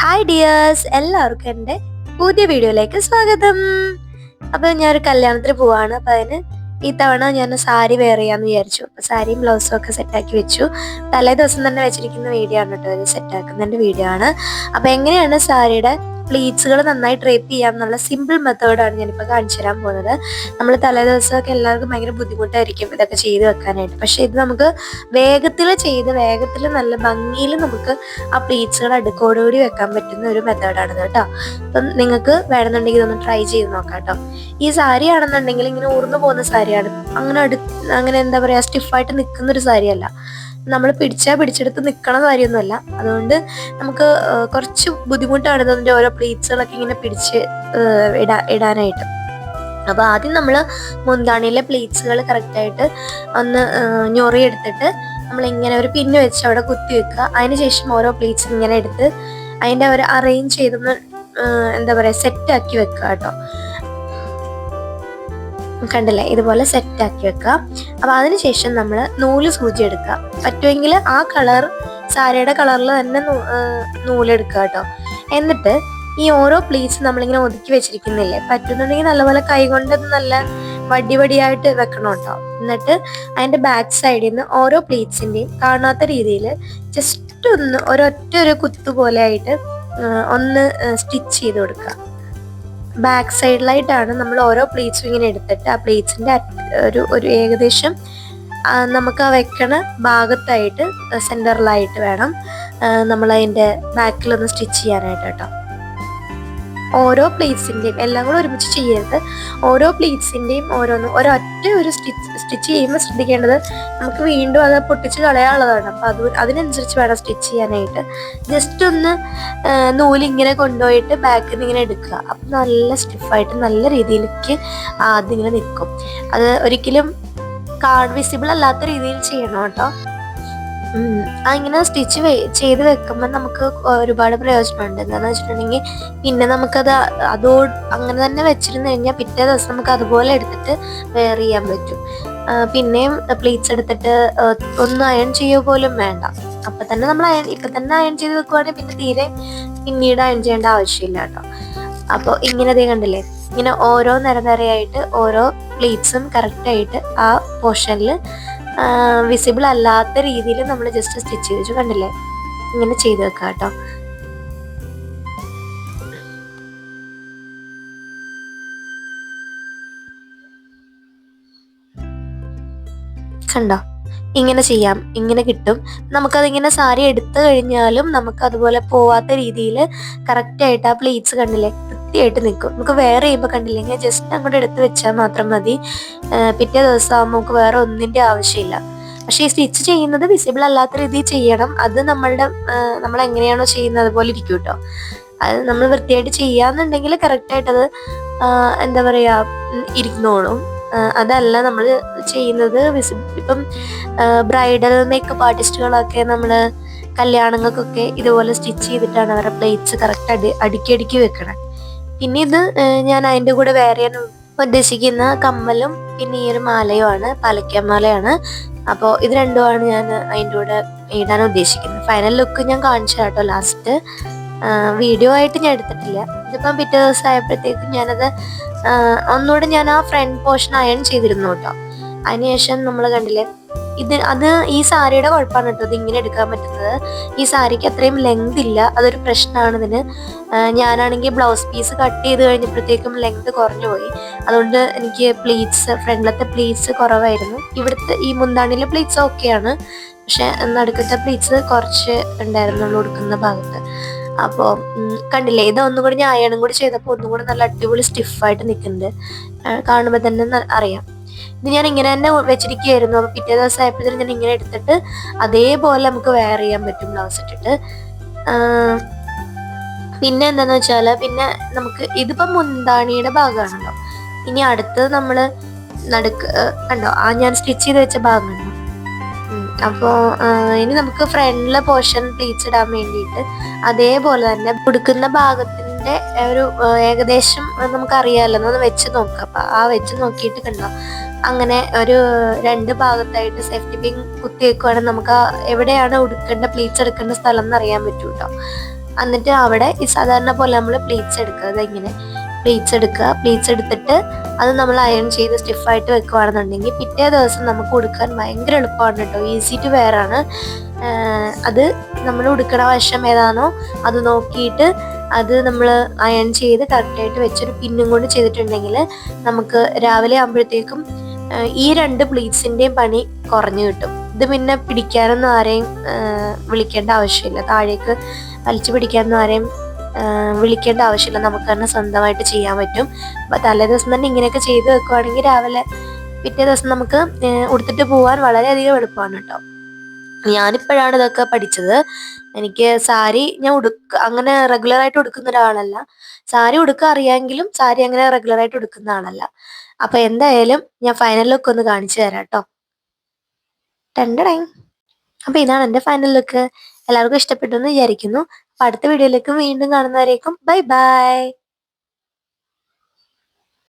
Hi dears, എല്ലാവർക്കും എൻ്റെ പുതിയ വീഡിയോയിലേക്ക് സ്വാഗതം. അപ്പോൾ ഞാനൊരു കല്യാണത്തിന് പോവാണ്. അപ്പോൾ അതിന് ഈ തവണ ഞാൻ സാരി വെയർ ചെയ്യാമെന്ന് വിചാരിച്ചു. അപ്പോൾ സാരിയും ബ്ലൗസും ഒക്കെ സെറ്റാക്കി വെച്ചു. തലേ ദിവസം തന്നെ വെച്ചിരിക്കുന്ന വീഡിയോ ആണ് കേട്ടോ, ഇത് സെറ്റാക്കുന്നതിൻ്റെ വീഡിയോ ആണ്. അപ്പോൾ എങ്ങനെയാണ് സാരിയുടെ പ്ലീറ്റ്സുകൾ നന്നായി ഡ്രേപ്പ് ചെയ്യാം എന്നുള്ള സിമ്പിൾ മെത്തേഡാണ് ഞാനിപ്പോൾ കാണിച്ചു തരാൻ പോകുന്നത്. നമ്മൾ തലേ ദിവസമൊക്കെ എല്ലാവർക്കും ഭയങ്കര ബുദ്ധിമുട്ടായിരിക്കും ഇതൊക്കെ ചെയ്ത് വെക്കാനായിട്ട്. പക്ഷേ ഇത് നമുക്ക് വേഗത്തിൽ നല്ല ഭംഗിയിൽ നമുക്ക് ആ പ്ലീറ്റ്സുകൾ അടുക്കോടുകൂടി വെക്കാൻ പറ്റുന്ന ഒരു മെത്തേഡാണ് കേട്ടോ. അപ്പം നിങ്ങൾക്ക് വേണമെന്നുണ്ടെങ്കിൽ ഇതൊന്ന് ട്രൈ ചെയ്ത് നോക്കാം കേട്ടോ. ഈ സാരി ആണെന്നുണ്ടെങ്കിൽ ഇങ്ങനെ ഊർന്നു പോകുന്ന സാരിയാണ്, അങ്ങനെ എന്താ പറയുക, സ്റ്റിഫായിട്ട് നിൽക്കുന്ന ഒരു സാരിയല്ല. നമ്മൾ പിടിച്ചെടുത്ത് നിൽക്കണ കാര്യമൊന്നുമല്ല. അതുകൊണ്ട് നമുക്ക് കുറച്ച് ബുദ്ധിമുട്ടാണ് ഇതിൻ്റെ ഓരോ പ്ലീറ്റ്സുകളൊക്കെ ഇങ്ങനെ പിടിച്ച് ഇടാനായിട്ട്. അപ്പോൾ ആദ്യം നമ്മൾ മുന്താണിയിലെ പ്ലീറ്റ്സുകൾ കറക്റ്റായിട്ട് ഒന്ന് ഞൊറിയെടുത്തിട്ട് നമ്മളിങ്ങനെ ഒരു പിന്ന് വെച്ച് അവിടെ കുത്തി വെക്കുക. അതിനുശേഷം ഓരോ പ്ലീറ്റ്സ് ഇങ്ങനെ എടുത്ത് അതിൻ്റെ ഒരു അറേഞ്ച് ചെയ്തൊന്ന് എന്താ പറയുക സെറ്റാക്കി വെക്കുക കേട്ടോ. കണ്ടില്ലേ, ഇതുപോലെ സെറ്റാക്കി വെക്കുക. അപ്പോൾ അതിനുശേഷം നമ്മൾ നൂല് സൂചി എടുക്കുക. പറ്റുമെങ്കിൽ ആ കളർ സാരിയുടെ കളറിൽ തന്നെ നൂലെടുക്കുക കേട്ടോ. എന്നിട്ട് ഈ ഓരോ പ്ലീറ്റ്സ് നമ്മളിങ്ങനെ ഒതുക്കി വെച്ചിരിക്കുന്നില്ലേ, പറ്റുന്നുണ്ടെങ്കിൽ നല്ലപോലെ കൈകൊണ്ട് നല്ല വടിയായിട്ട് വെക്കണം കേട്ടോ. എന്നിട്ട് അതിൻ്റെ ബാക്ക് സൈഡിൽ നിന്ന് ഓരോ പ്ലീറ്റ്സിൻ്റെയും കാണാത്ത രീതിയിൽ ജസ്റ്റ് ഒന്ന് ഒരു കുത്തു പോലെ ആയിട്ട് ഒന്ന് സ്റ്റിച്ച് ചെയ്ത് കൊടുക്കുക. ബാക്ക് സൈഡിലായിട്ടാണ് നമ്മൾ ഓരോ പ്ലീറ്റ്സും ഇങ്ങനെ എടുത്തിട്ട് ആ പ്ലീറ്റ്സിൻ്റെ ഒരു ഏകദേശം നമുക്ക് ആ വെക്കണ ഭാഗത്തായിട്ട് സെൻറ്ററിലായിട്ട് വേണം നമ്മൾ അതിൻ്റെ ബാക്കിലൊന്ന് സ്റ്റിച്ച് ചെയ്യാനായിട്ട് കേട്ടോ. ഓരോ പ്ലീറ്റ്സിൻ്റെയും എല്ലാം കൂടെ ഒരുമിച്ച് ചെയ്യരുത്. ഓരോ പ്ലീറ്റ്സിൻ്റെയും ഒരൊറ്റ സ്റ്റിച്ച് ചെയ്യുമ്പോൾ ശ്രദ്ധിക്കേണ്ടത് നമുക്ക് വീണ്ടും അത് പൊട്ടിച്ച് കളയാനുള്ളതാണ്. അപ്പോൾ അതിനനുസരിച്ച് വേണം സ്റ്റിച്ച് ചെയ്യാനായിട്ട്. ജസ്റ്റ് ഒന്ന് നൂലിങ്ങനെ കൊണ്ടുപോയിട്ട് ബാക്കിൽ നിന്ന് ഇങ്ങനെ എടുക്കുക. അപ്പം നല്ല സ്റ്റിഫായിട്ട് നല്ല രീതിയിലേക്ക് അതിങ്ങനെ നിൽക്കും. അത് ഒരിക്കലും വിസിബിൾ അല്ലാത്ത രീതിയിൽ ചെയ്യണം കേട്ടോ. അങ്ങനെ സ്റ്റിച്ച് ചെയ്ത് വെക്കുമ്പോൾ നമുക്ക് ഒരുപാട് പ്രയോജനമുണ്ട്. എന്താണെന്ന് വെച്ചിട്ടുണ്ടെങ്കിൽ പിന്നെ നമുക്കത് അങ്ങനെ തന്നെ വെച്ചിരുന്നു കഴിഞ്ഞാൽ പിറ്റേ ദിവസം നമുക്ക് അതുപോലെ എടുത്തിട്ട് വെയർ ചെയ്യാൻ പറ്റും. പിന്നെയും പ്ലീറ്റ്സ് എടുത്തിട്ട് ഒന്നും അയൺ ചെയ്യുക പോലും വേണ്ട. അപ്പം തന്നെ നമ്മൾ ഇപ്പം തന്നെ അയൺ ചെയ്ത് വെക്കുവാണെങ്കിൽ പിന്നെ പിന്നീട് അയൺ ചെയ്യേണ്ട ആവശ്യമില്ല കേട്ടോ. അപ്പോൾ ഇങ്ങനെ കണ്ടില്ലേ, ഇങ്ങനെ ഓരോ നിരയായിട്ട് ഓരോ പ്ലീറ്റ്സും കറക്റ്റായിട്ട് ആ പോർഷനിൽ വിസിബിൾ അല്ലാത്ത രീതിയിൽ നമ്മൾ ജസ്റ്റ് സ്റ്റിച്ച് ചെയ്ത് വെച്ചു. കണ്ടില്ലേ, ഇങ്ങനെ ചെയ്ത് വെക്കാം കേട്ടോ. കണ്ടോ, ഇങ്ങനെ ചെയ്യാം, ഇങ്ങനെ കിട്ടും. നമുക്കതിങ്ങനെ സാരി എടുത്തു കഴിഞ്ഞാലും നമുക്ക് അതുപോലെ പോവാത്ത രീതിയിൽ കറക്റ്റായിട്ട് ആ പ്ലീറ്റ്സ് കണ്ടില്ലേ വൃത്തിയായിട്ട് നിൽക്കും. നമുക്ക് വേറെ ചെയ്യുമ്പോൾ കണ്ടില്ലെങ്കിൽ ജസ്റ്റ് അങ്ങോട്ട് എടുത്ത് വെച്ചാൽ മാത്രം മതി. പിറ്റേ ദിവസം ആകുമ്പോൾ നമുക്ക് വേറെ ഒന്നിൻ്റെ ആവശ്യമില്ല. പക്ഷേ ഈ സ്റ്റിച്ച് ചെയ്യുന്നത് വിസിബിൾ അല്ലാത്ത രീതിയിൽ ചെയ്യണം. അത് നമ്മൾ എങ്ങനെയാണോ ചെയ്യുന്നത് അതുപോലെ ഇരിക്കും കേട്ടോ. അത് നമ്മൾ വൃത്തിയായിട്ട് ചെയ്യാന്നുണ്ടെങ്കിൽ കറക്റ്റായിട്ടത് എന്താ പറയുക ഇരിക്കുന്നോളും. അതല്ല നമ്മൾ ചെയ്യുന്നത് ഇപ്പം ബ്രൈഡൽ മേക്കപ്പ് ആർട്ടിസ്റ്റുകളൊക്കെ നമ്മൾ കല്യാണങ്ങൾക്കൊക്കെ ഇതുപോലെ സ്റ്റിച്ച് ചെയ്തിട്ടാണ് അവരുടെ പ്ലേറ്റ്സ് കറക്റ്റ് അടുക്കി വെക്കണം. പിന്നെ ഇത് ഞാൻ അതിൻ്റെ കൂടെ വേറെ ചെയ്യാൻ ഉദ്ദേശിക്കുന്ന കമ്മലും പിന്നെ ഈ ഒരു മാലയുമാണ്, പാലക്കാമാലയാണ്. അപ്പോൾ ഇത് രണ്ടുമാണ് ഞാൻ അതിൻ്റെ കൂടെ ഇടാൻ ഉദ്ദേശിക്കുന്നത്. ഫൈനൽ ലുക്ക് ഞാൻ കാണിച്ചു കേട്ടോ ലാസ്റ്റ്. വീഡിയോ ആയിട്ട് ഞാൻ എടുത്തിട്ടില്ല. ഇതിപ്പം പിറ്റേ ദിവസം ആയപ്പോഴത്തേക്കും ഞാനത് ഒന്നുകൂടെ ഞാൻ ആ ഫ്രണ്ട് പോർഷൻ അയൺ ചെയ്തിരുന്നു കേട്ടോ. അതിനുശേഷം നമ്മൾ കണ്ടില്ലേ, അത് ഈ സാരിയുടെ കുഴപ്പമാണ് കേട്ടോ ഇത് ഇങ്ങനെ എടുക്കാൻ പറ്റുന്നത്. ഈ സാരിക്ക് അത്രയും ലെങ്ത് ഇല്ല, അതൊരു പ്രശ്നമാണ് ഇതിന്. ഞാനാണെങ്കിൽ ബ്ലൗസ് പീസ് കട്ട് ചെയ്ത് കഴിഞ്ഞപ്പോഴത്തേക്കും ലെങ്ത് കുറഞ്ഞു പോയി. അതുകൊണ്ട് എനിക്ക് ഫ്രണ്ടിലത്തെ പ്ലീറ്റ്സ് കുറവായിരുന്നു. ഇവിടുത്തെ ഈ മുന്താണിയിലെ പ്ലീറ്റ്സ് ഓക്കെയാണ്, പക്ഷെ നടുക്കത്തെ പ്ലീറ്റ്സ് കുറച്ച് ഉണ്ടായിരുന്നുള്ളൂ ഉടുക്കുന്ന ഭാഗത്ത്. അപ്പോൾ കണ്ടില്ലേ, ഇത് ഒന്നുകൂടി ഞാൻ അയണും കൂടി ചെയ്തപ്പോൾ ഒന്നുകൂടി നല്ല അടിപൊളി സ്റ്റിഫായിട്ട് നിൽക്കുന്നുണ്ട്. കാണുമ്പോൾ തന്നെ അറിയാം. ഇത് ഞാൻ ഇങ്ങനെ തന്നെ വെച്ചിരിക്കുകയായിരുന്നു. അപ്പോൾ പിറ്റേ ദിവസം ആയപ്പോഴത്തേനും ഞാൻ ഇങ്ങനെ എടുത്തിട്ട് അതേപോലെ നമുക്ക് വെയർ ചെയ്യാൻ പറ്റും ബ്ലൗസ് ഇട്ടിട്ട്. പിന്നെ എന്താണെന്ന് വെച്ചാൽ പിന്നെ നമുക്ക് ഇതിപ്പം മുന്താണിയുടെ ഭാഗമാണല്ലോ. ഇനി അടുത്തത് നമ്മൾ കണ്ടോ ഞാൻ സ്റ്റിച്ച് ചെയ്ത് വെച്ച ഭാഗം കണ്ടോ. അപ്പോൾ ഇനി നമുക്ക് ഫ്രണ്ടിലെ പോർഷൻ പ്ലീറ്റ്സ് ഇടാൻ വേണ്ടിയിട്ട് അതേപോലെ തന്നെ ഉടുക്കുന്ന ഭാഗത്തിൻ്റെ ഒരു ഏകദേശം നമുക്കറിയാമല്ലോ, ഒന്ന് വെച്ച് നോക്കാം. അപ്പം ആ വെച്ച് നോക്കിയിട്ട് കണ്ടോ അങ്ങനെ ഒരു രണ്ട് ഭാഗത്തായിട്ട് സേഫ്റ്റി പിൻ കുത്തി വെക്കുവാണെങ്കിൽ നമുക്ക് എവിടെയാണ് ഉടുക്കേണ്ട പ്ലീറ്റ്സ് എടുക്കേണ്ട സ്ഥലം എന്ന് അറിയാൻ പറ്റും കേട്ടോ. എന്നിട്ട് അവിടെ ഈ സാധാരണ പോലെ നമ്മൾ പ്ലീറ്റ്സ് എടുക്കുക. അതെങ്ങനെ പ്ലീറ്റ്സ് എടുക്കുക, പ്ലീറ്റ്സ് എടുത്തിട്ട് അത് നമ്മൾ അയൺ ചെയ്ത് സ്റ്റിഫായിട്ട് വെക്കുകയാണെന്നുണ്ടെങ്കിൽ പിറ്റേ ദിവസം നമുക്ക് ഉടുക്കാൻ ഭയങ്കര എളുപ്പമാണ് കേട്ടോ. ഈസി ടു വെയർ ആണ്. അത് നമ്മൾ ഉടുക്കണ വശം ഏതാണോ അത് നോക്കിയിട്ട് അത് നമ്മൾ അയൺ ചെയ്ത് കറക്റ്റായിട്ട് വെച്ചൊരു പിന്നും കൊണ്ട് ചെയ്തിട്ടുണ്ടെങ്കിൽ നമുക്ക് രാവിലെ ആകുമ്പോഴത്തേക്കും ഈ 2 പ്ലീറ്റ്സിൻ്റെയും പണി കുറഞ്ഞു കിട്ടും. ഇത് പിന്നെ പിടിക്കാനൊന്നും ആരെയും വിളിക്കേണ്ട ആവശ്യമില്ല, താഴേക്ക് വലിച്ചു പിടിക്കാനൊന്നും ആരെയും വിളിക്കേണ്ട ആവശ്യമില്ല, നമുക്ക് തന്നെ സ്വന്തമായിട്ട് ചെയ്യാൻ പറ്റും. അപ്പം തലേ ദിവസം തന്നെ ഇങ്ങനെയൊക്കെ ചെയ്ത് വെക്കുവാണെങ്കിൽ രാവിലെ പിറ്റേ ദിവസം നമുക്ക് ഉടുത്തിട്ട് പോകാൻ വളരെയധികം എളുപ്പമാണ് കേട്ടോ. ഞാനിപ്പോഴാണ് ഇതൊക്കെ പഠിച്ചത്. എനിക്ക് സാരി ഞാൻ അങ്ങനെ റെഗുലറായിട്ട് ഉടുക്കുന്ന ഒരാളല്ല. സാരി ഉടുക്കാൻ അറിയാമെങ്കിലും സാരി അങ്ങനെ റെഗുലറായിട്ട് ഉടുക്കുന്ന ആളല്ല. അപ്പൊ എന്തായാലും ഞാൻ ഫൈനൽ ലുക്ക് ഒന്ന് കാണിച്ചു തരാം കേട്ടോ. ടൈം. അപ്പൊ ഇതാണ് എൻ്റെ ഫൈനൽ ലുക്ക്. എല്ലാവർക്കും ഇഷ്ടപ്പെട്ടു എന്ന് വിചാരിക്കുന്നു. അപ്പൊ അടുത്ത വീഡിയോയിലേക്ക് വീണ്ടും കാണുന്നവരേക്കും ബൈ ബൈ.